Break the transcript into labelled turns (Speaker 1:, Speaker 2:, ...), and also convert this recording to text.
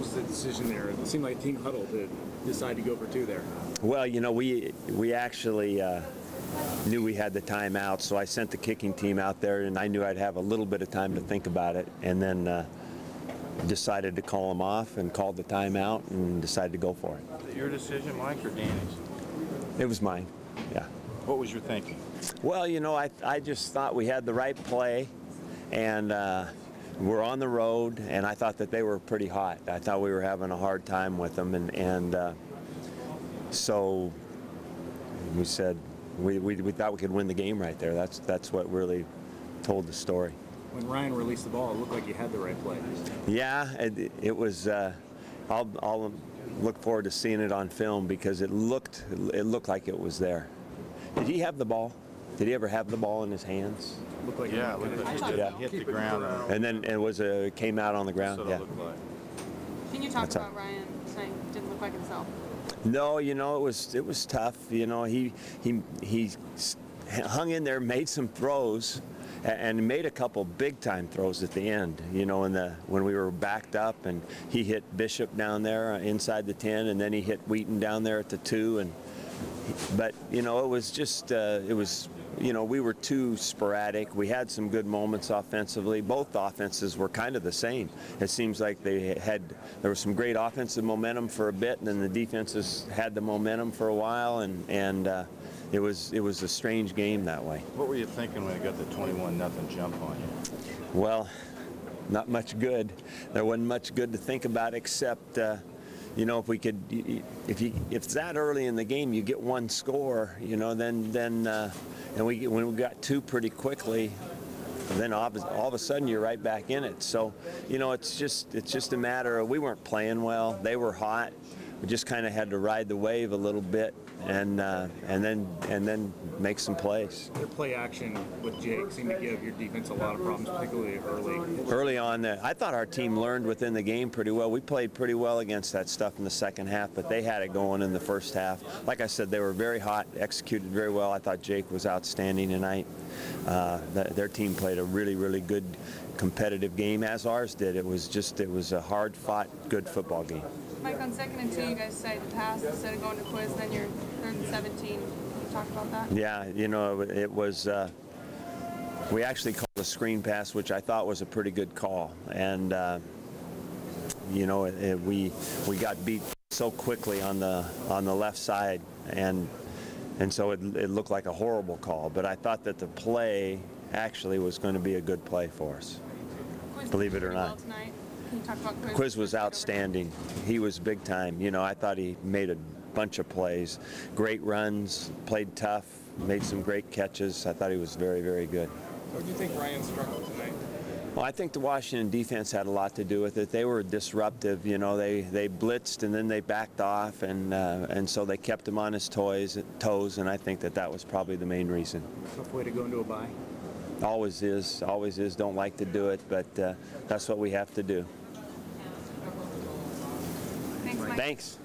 Speaker 1: was the decision there? It seemed like team huddle to decide to go for two there.
Speaker 2: Well, you know, we actually knew we had the timeout, so I sent the kicking team out there, and I knew I'd have a little bit of time to think about it, and then decided to call them off and called the timeout and decided to go for it.
Speaker 3: Was it your decision, Mike, or Danny's?
Speaker 2: It was mine, yeah.
Speaker 3: What was your thinking?
Speaker 2: Well, you know, I just thought we had the right play, and we're on the road, and I thought that they were pretty hot. I thought we were having a hard time with them, and so we said we thought we could win the game right there. That's what really told the story.
Speaker 1: When Ryan released the ball, it looked like you had the right play.
Speaker 2: Yeah, it was. I'll look forward to seeing it on film because it looked like it was there. Did he have the ball? Did he ever have the ball in his hands?
Speaker 1: Looked like
Speaker 3: Yeah, it hit the ground.
Speaker 2: And then it came out on the ground.
Speaker 3: That's what it looked like.
Speaker 4: Can you talk about Ryan saying didn't look like himself?
Speaker 2: No, you know, it was tough. You know, he hung in there, made some throws, and made a couple big-time throws at the end. You know, when we were backed up, and he hit Bishop down there inside the 10, and then he hit Wheaton down there at the 2. But you know, it was just you know, we were too sporadic. We had some good moments offensively. Both offenses were kind of the same. It seems like there was some great offensive momentum for a bit, and then the defenses had the momentum for a while, and it was a strange game that way.
Speaker 3: What were you thinking when you got the 21-0 jump on you?
Speaker 2: Well, not much good. There wasn't much good to think about except you know, if we could, if it's that early in the game, you get one score, you know, then when we got two pretty quickly, then all of a sudden you're right back in it. So, you know, it's just a matter of we weren't playing well. They were hot. We just kind of had to ride the wave a little bit and then make some plays.
Speaker 1: The play action with Jake seemed to give your defense a lot of problems, particularly early.
Speaker 2: Early on, I thought our team learned within the game pretty well. We played pretty well against that stuff in the second half, but they had it going in the first half. Like I said, they were very hot, executed very well. I thought Jake was outstanding tonight. Their team played a really, really good competitive game, as ours did. It was a hard-fought, good football game.
Speaker 4: Mike, on 2nd and 2, you guys decided to pass instead of going to quiz, then you're 3rd and 17. Can you talk about that?
Speaker 2: Yeah, you know, it was, we actually called a screen pass, which I thought was a pretty good call. And, you know, we got beat so quickly on the left side, and so it looked like a horrible call. But I thought that the play actually was going to be a good play for us, believe it or not.
Speaker 4: Can you talk about Quiz?
Speaker 2: Quiz was outstanding. He was big time. You know, I thought he made a bunch of plays. Great runs, played tough, made some great catches. I thought he was very, very good.
Speaker 1: What do you think Ryan struggled tonight?
Speaker 2: Well, I think the Washington defense had a lot to do with it. They were disruptive. You know, they blitzed and then they backed off, and so they kept him on his toes, and I think that was probably the main reason.
Speaker 1: Tough way to go into a bye.
Speaker 2: Always is. Don't like to do it, but that's what we have to do.
Speaker 4: Thanks, Mike.
Speaker 2: Thanks.